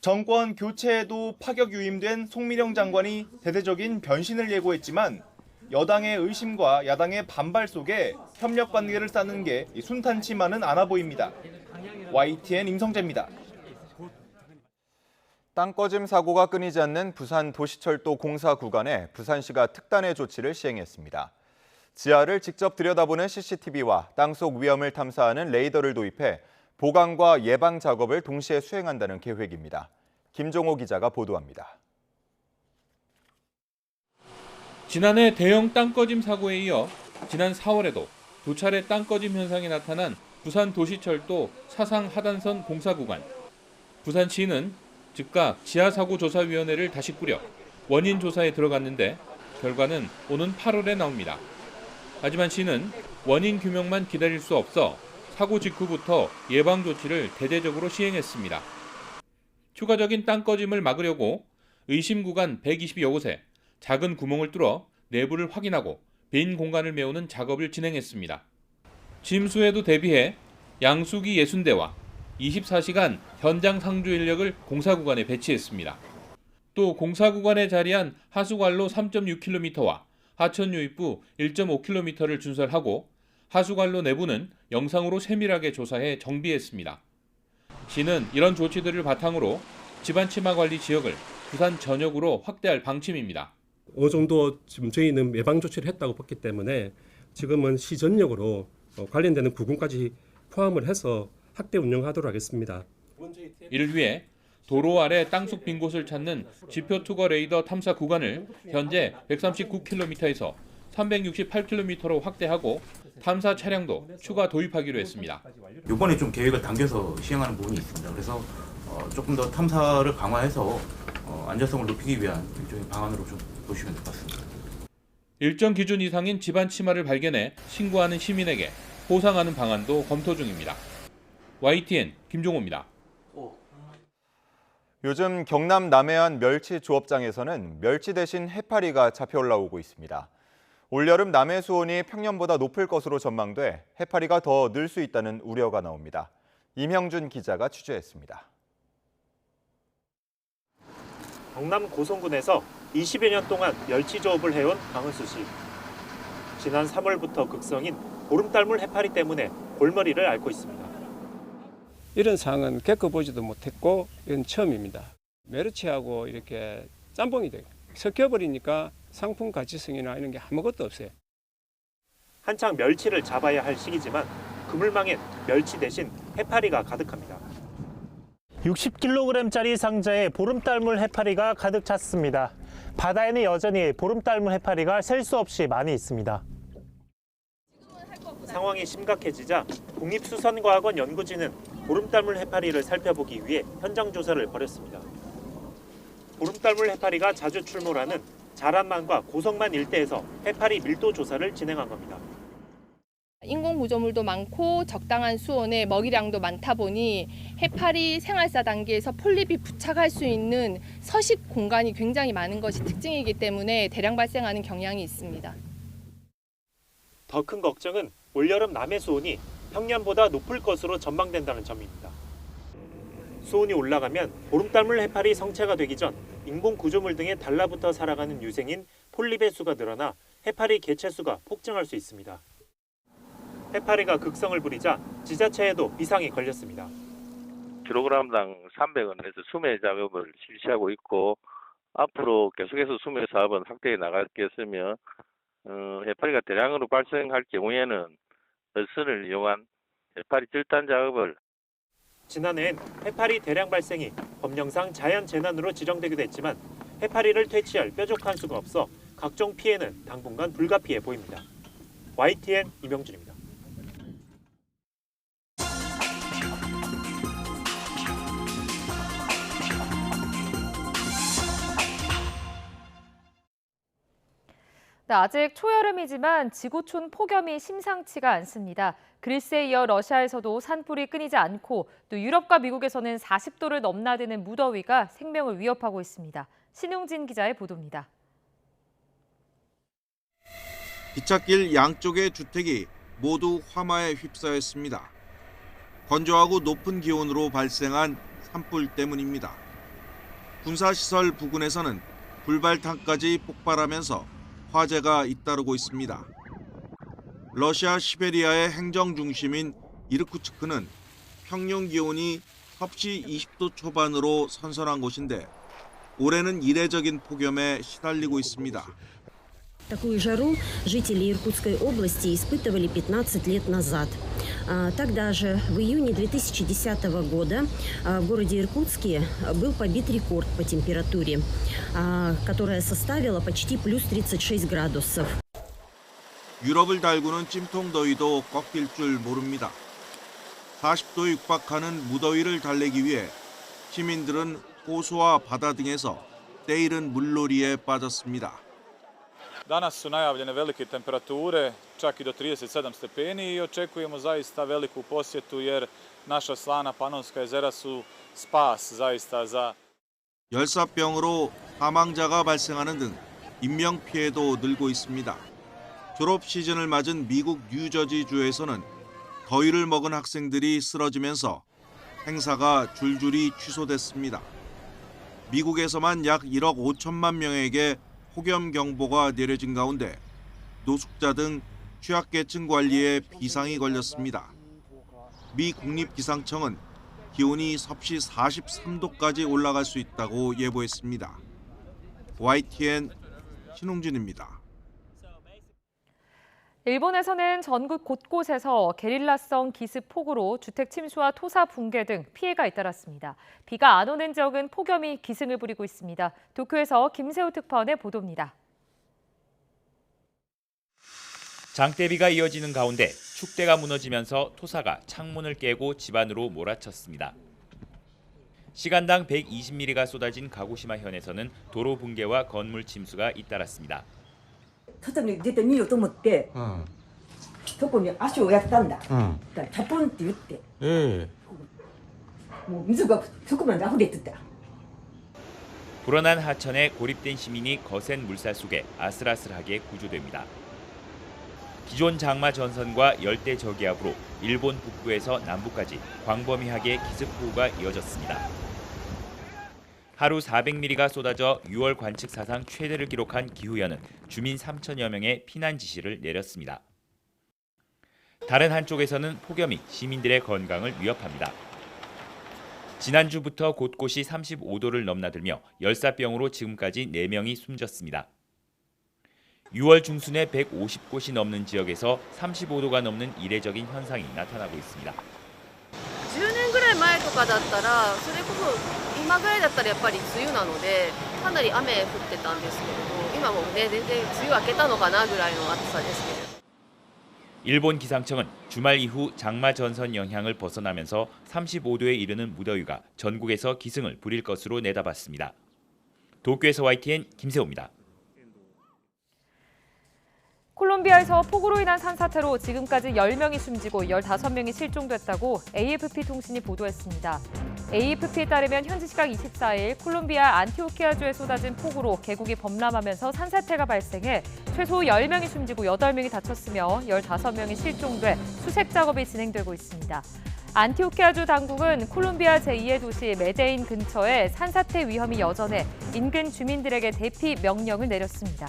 정권 교체에도 파격 유임된 송미령 장관이 대대적인 변신을 예고했지만 여당의 의심과 야당의 반발 속에 협력 관계를 쌓는 게 순탄치만은 않아 보입니다. YTN 임성재입니다. 땅꺼짐 사고가 끊이지 않는 부산 도시철도 공사 구간에 부산시가 특단의 조치를 시행했습니다. 지하를 직접 들여다보는 CCTV와 땅속 위험을 탐사하는 레이더를 도입해 보강과 예방 작업을 동시에 수행한다는 계획입니다. 김종호 기자가 보도합니다. 지난해 대형 땅꺼짐 사고에 이어 지난 4월에도 두 차례 땅꺼짐 현상이 나타난 부산 도시철도 사상 하단선 공사 구간. 부산시는 즉각 지하사고조사위원회를 다시 꾸려 원인 조사에 들어갔는데 결과는 오는 8월에 나옵니다. 하지만 시는 원인 규명만 기다릴 수 없어 사고 직후부터 예방 조치를 대대적으로 시행했습니다. 추가적인 땅꺼짐을 막으려고 의심 구간 120여 곳에 작은 구멍을 뚫어 내부를 확인하고 빈 공간을 메우는 작업을 진행했습니다. 침수에도 대비해 양수기 60대와 24시간 현장 상주 인력을 공사 구간에 배치했습니다. 또 공사 구간에 자리한 하수관로 3.6km와 하천 유입부 1.5km를 준설하고 하수관로 내부는 영상으로 세밀하게 조사해 정비했습니다. 시는 이런 조치들을 바탕으로 집안 치마 관리 지역을 부산 전역으로 확대할 방침입니다. 어느 정도 지금 저희는 예방 조치를 했다고 봤기 때문에 지금은 시 전역으로 관련되는 부근까지 포함을 해서 확대 운영하도록 하겠습니다. 이를 위해 도로 아래 땅속 빈 곳을 찾는 지표 투거 레이더 탐사 구간을 현재 139km에서 368km로 확대하고 탐사 차량도 추가 도입하기로 했습니다. 이번에 좀 계획을 당겨서 시행하는 부분이 있습니다. 그래서 조금 더 탐사를 강화해서 안전성을 높이기 위한 일종의 방안으로 좀 보시면 될 것 같습니다. 일정 기준 이상인 집안 치마를 발견해 신고하는 시민에게 보상하는 방안도 검토 중입니다. YTN 김종호입니다. 요즘 경남 남해안 멸치 조업장에서는 멸치 대신 해파리가 잡혀 올라오고 있습니다. 올여름 남해 수온이 평년보다 높을 것으로 전망돼 해파리가 더 늘 수 있다는 우려가 나옵니다. 임형준 기자가 취재했습니다. 경남 고성군에서 20여 년 동안 멸치 조업을 해온 강은수 씨. 지난 3월부터 극성인 보름달물 해파리 때문에 골머리를 앓고 있습니다. 이런 상황은 겪어보지도 못했고 이건 처음입니다. 메르치하고 이렇게 짬뽕이 돼요. 섞여버리니까 상품 가치성이나 이런 게 아무것도 없어요. 한창 멸치를 잡아야 할 시기지만 그물망엔 멸치 대신 해파리가 가득합니다. 60kg짜리 상자에 보름달물 해파리가 가득 찼습니다. 바다에는 여전히 보름달물 해파리가 셀 수 없이 많이 있습니다. 상황이 심각해지자 국립수산과학원 연구진은 보름달물 해파리를 살펴보기 위해 현장 조사를 벌였습니다. 보름달물 해파리가 자주 출몰하는 자란만과 고성만 일대에서 해파리 밀도 조사를 진행한 겁니다. 인공 구조물도 많고 적당한 수온에 먹이량도 많다 보니 해파리 생활사 단계에서 폴립이 부착할 수 있는 서식 공간이 굉장히 많은 것이 특징이기 때문에 대량 발생하는 경향이 있습니다. 더 큰 걱정은 올여름 남해 수온이 평년보다 높을 것으로 전망된다는 점입니다. 수온이 올라가면 보름달물 해파리 성체가 되기 전 인공 구조물 등에 달라붙어 살아가는 유생인 폴립의 수가 늘어나 해파리 개체 수가 폭증할 수 있습니다. 해파리가 극성을 부리자 지자체에도 비상이 걸렸습니다. 킬로그램당 300원에서 수매 작업을 실시하고 있고 앞으로 계속해서 수매 사업은 확대해 나가겠으며 해파리가 대량으로 발생할 경우에는 어선을 이용한 해파리 절단 작업을 지난해엔 해파리 대량 발생이 법령상 자연재난으로 지정되기도 했지만 해파리를 퇴치할 뾰족한 수가 없어 각종 피해는 당분간 불가피해 보입니다. YTN 이명준입니다. 네, 아직 초여름이지만 지구촌 폭염이 심상치가 않습니다. 그리스에 이어 러시아에서도 산불이 끊이지 않고 또 유럽과 미국에서는 40도를 넘나드는 무더위가 생명을 위협하고 있습니다. 신웅진 기자의 보도입니다. 기찻길 양쪽의 주택이 모두 화마에 휩싸였습니다. 건조하고 높은 기온으로 발생한 산불 때문입니다. 군사시설 부근에서는 불발탄까지 폭발하면서 화재가 잇따르고 있습니다. 러시아 시베리아의 행정 중심인 이르쿠츠크는 평년 기온이 섭씨 20도 초반으로 선선한 곳인데 올해는 이례적인 폭염에 시달리고 있습니다. Такую жару жители Иркутской области испытывали 15 лет назад. Тогда же, в июне 2010 года, в городе Иркутске был побит рекорд по температуре, которая составила почти плюс 36 градусов. 유럽을 달구는 찜통 더위도 꺾일 줄 모릅니다. 40도에 육박하는 무더위를 달래기 위해 시민들은 호수와 바다 등에서 때이른 물놀이에 빠졌습니다. Danas su najavljene velike temperature, čak i do 37 stepeni i očekujemo zaista veliku posjetu jer naša slana panonska jezera su spas zaista za 열사병으로 사망자가 발생하는 등 인명 피해도 늘고 있습니다. 졸업 시즌을 맞은 미국 뉴저지주에서는 더위를 먹은 학생들이 쓰러지면서 행사가 줄줄이 취소됐습니다. 미국에서만 약 1억 5천만 명에게 폭염 경보가 내려진 가운데 노숙자 등 취약계층 관리에 비상이 걸렸습니다. 미 국립기상청은 기온이 섭씨 43도까지 올라갈 수 있다고 예보했습니다. YTN 신웅진입니다. 일본에서는 전국 곳곳에서 게릴라성 기습 폭우로 주택 침수와 토사 붕괴 등 피해가 잇따랐습니다. 비가 안 오는 지역은 폭염이 기승을 부리고 있습니다. 도쿄에서 김세우 특파원의 보도입니다. 장대비가 이어지는 가운데 축대가 무너지면서 토사가 창문을 깨고 집 안으로 몰아쳤습니다. 시간당 120mm가 쏟아진 가고시마현에서는 도로 붕괴와 건물 침수가 잇따랐습니다. 外に出てみようと思って、そこに足をやったんだ。だからチャポンって言って、もう水がそこまで溢れてた。 불어난 하천에 고립된 시민이 거센 물살 속에 아슬아슬하게 구조됩니다. 기존 장마 전선과 열대 저기압으로 일본 북부에서 남부까지 광범위하게 기습폭우가 이어졌습니다. 하루 400mm가 쏟아져 6월 관측 사상 최대를 기록한 기후현은 주민 3천여 명에 피난 지시를 내렸습니다. 다른 한쪽에서는 폭염이 시민들의 건강을 위협합니다. 지난주부터 곳곳이 35도를 넘나들며 열사병으로 지금까지 4명이 숨졌습니다. 6월 중순에 150곳이 넘는 지역에서 35도가 넘는 이례적인 현상이 나타나고 있습니다. 10年ぐらい前とかだったらそれこそ今ぐらいだったらやっぱり梅雨なのでかなり雨降ってたんですけれど今もね全然梅雨明けたのかなぐらいの暑さですけれど 일본 기상청은 주말 이후 장마 전선 영향을 벗어나면서 35도에 이르는 무더위가 전국에서 기승을 부릴 것으로 내다봤습니다. 도쿄에서 YTN 김세호입니다. 콜롬비아에서 폭우로 인한 산사태로 지금까지 10명이 숨지고 15명이 실종됐다고 AFP 통신이 보도했습니다. AFP에 따르면 현지 시각 24일 콜롬비아 안티오키아주에 쏟아진 폭우로 계곡이 범람하면서 산사태가 발생해 최소 10명이 숨지고 8명이 다쳤으며 15명이 실종돼 수색 작업이 진행되고 있습니다. 안티오키아주 당국은 콜롬비아 제2의 도시 메데인 근처에 산사태 위험이 여전해 인근 주민들에게 대피 명령을 내렸습니다.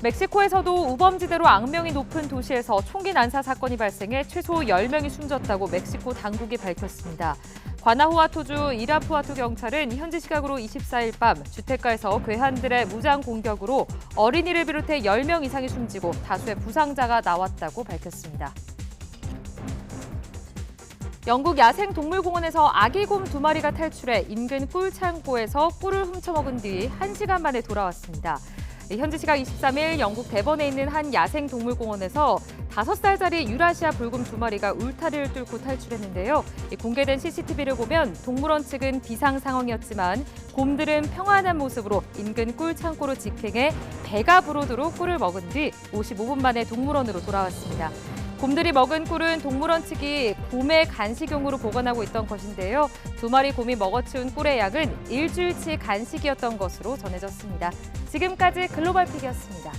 멕시코에서도 우범지대로 악명이 높은 도시에서 총기 난사 사건이 발생해 최소 10명이 숨졌다고 멕시코 당국이 밝혔습니다. 과나후아토주 이라푸아토 경찰은 현지 시각으로 24일 밤 주택가에서 괴한들의 무장 공격으로 어린이를 비롯해 10명 이상이 숨지고 다수의 부상자가 나왔다고 밝혔습니다. 영국 야생동물공원에서 아기 곰 2마리가 탈출해 인근 꿀 창고에서 꿀을 훔쳐먹은 뒤 1시간 만에 돌아왔습니다. 현지 시각 23일 영국 데번에 있는 한 야생동물공원에서 5살짜리 유라시아 불곰 2마리가 울타리를 뚫고 탈출했는데요. 공개된 CCTV를 보면 동물원 측은 비상 상황이었지만 곰들은 평안한 모습으로 인근 꿀 창고로 직행해 배가 부르도록 꿀을 먹은 뒤 55분 만에 동물원으로 돌아왔습니다. 곰들이 먹은 꿀은 동물원 측이 곰의 간식용으로 보관하고 있던 것인데요. 2마리 곰이 먹어치운 꿀의 양은 일주일치 간식이었던 것으로 전해졌습니다. 지금까지 글로벌픽이었습니다.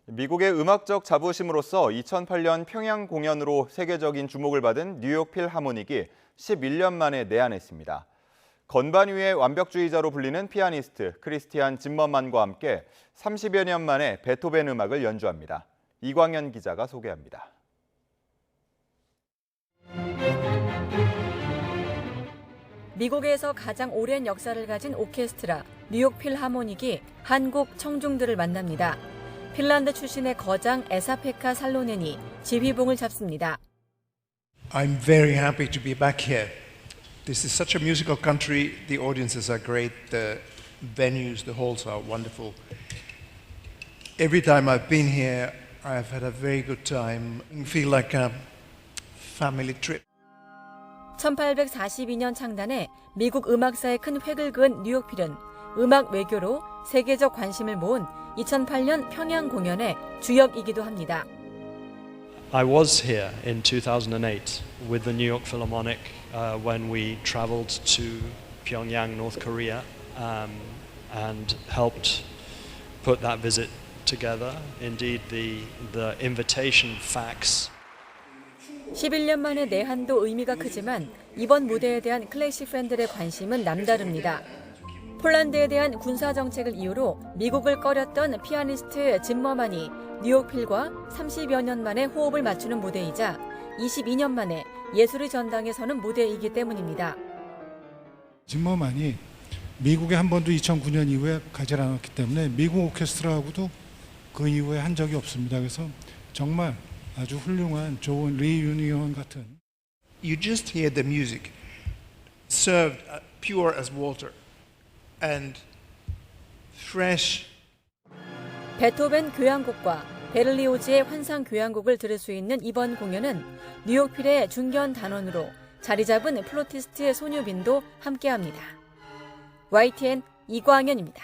미국의 음악적 자부심으로서 2008년 평양 공연으로 세계적인 주목을 받은 뉴욕 필하모닉이 11년 만에 내한했습니다. 건반 위의 완벽주의자로 불리는 피아니스트 크리스티안 짐머만과 함께 30여 년 만에 베토벤 음악을 연주합니다. 이광현 기자가 소개합니다. 미국에서 가장 오랜 역사를 가진 오케스트라 뉴욕 필하모닉이 한국 청중들을 만납니다. 핀란드 출신의 거장 에사페카 살로넨이 지휘봉을 잡습니다. I'm very happy to be back here. This is such a musical country. The audiences are great. The venues, the halls are wonderful. Every time I've been here, I've had a very good time. I feel like a family trip. 1842년 창단해 미국 음악사에 큰 획을 그은 뉴욕필은 음악 외교로 세계적 관심을 모은 2008년 평양 공연의 주역이기도 합니다. I was here in 2008 with the New York Philharmonic when we traveled to Pyongyang, North Korea, and helped put that visit together. Indeed, the invitation fax. 11년 만에 내한도 의미가 크지만 이번 무대에 대한 클래식 팬들의 관심은 남다릅니다. 폴란드에 대한 군사 정책을 이유로 미국을 꺼렸던 피아니스트 짐머만이 뉴욕필과 30여 년 만에 호흡을 맞추는 무대이자 22년 만에 예술의 전당에 서는 무대이기 때문입니다. 짐머만이 미국에 한 번도 2009년 이후에 가지 않았기 때문에 미국 오케스트라하고도 그 이후에 한 적이 없습니다. 그래서 정말 아주 훌륭한 좋은 리유니언 같은. You just hear the music served pure as water and fresh. 베토벤 교향곡과 베를리오즈의 환상 교향곡을 들을 수 있는 이번 공연은 뉴욕필의 중견 단원으로 자리 잡은 플로티스트의 손유빈도 함께합니다. YTN 이광현입니다.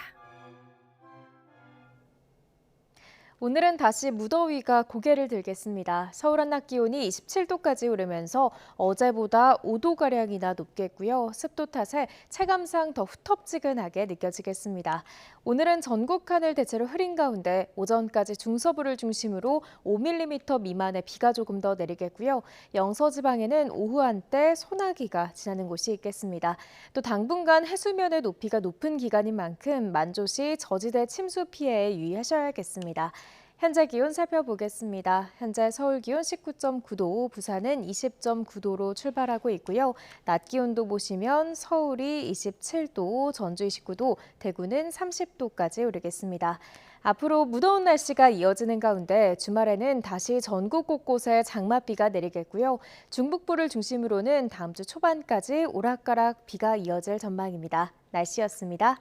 오늘은 다시 무더위가 고개를 들겠습니다. 서울 한낮 기온이 27도까지 오르면서 어제보다 5도가량이나 높겠고요. 습도 탓에 체감상 더 후텁지근하게 느껴지겠습니다. 오늘은 전국 하늘 대체로 흐린 가운데 오전까지 중서부를 중심으로 5mm 미만의 비가 조금 더 내리겠고요. 영서지방에는 오후 한때 소나기가 지나는 곳이 있겠습니다. 또 당분간 해수면의 높이가 높은 기간인 만큼 만조시 저지대 침수 피해에 유의하셔야겠습니다. 현재 기온 살펴보겠습니다. 현재 서울 기온 19.9도, 부산은 20.9도로 출발하고 있고요. 낮 기온도 보시면 서울이 27도, 전주 29도, 대구는 30도까지 오르겠습니다. 앞으로 무더운 날씨가 이어지는 가운데 주말에는 다시 전국 곳곳에 장맛비가 내리겠고요. 중북부를 중심으로는 다음 주 초반까지 오락가락 비가 이어질 전망입니다. 날씨였습니다.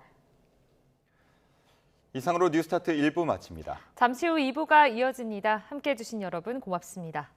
이상으로 뉴스타트 1부 마칩니다. 잠시 후 2부가 이어집니다. 함께해 주신 여러분 고맙습니다.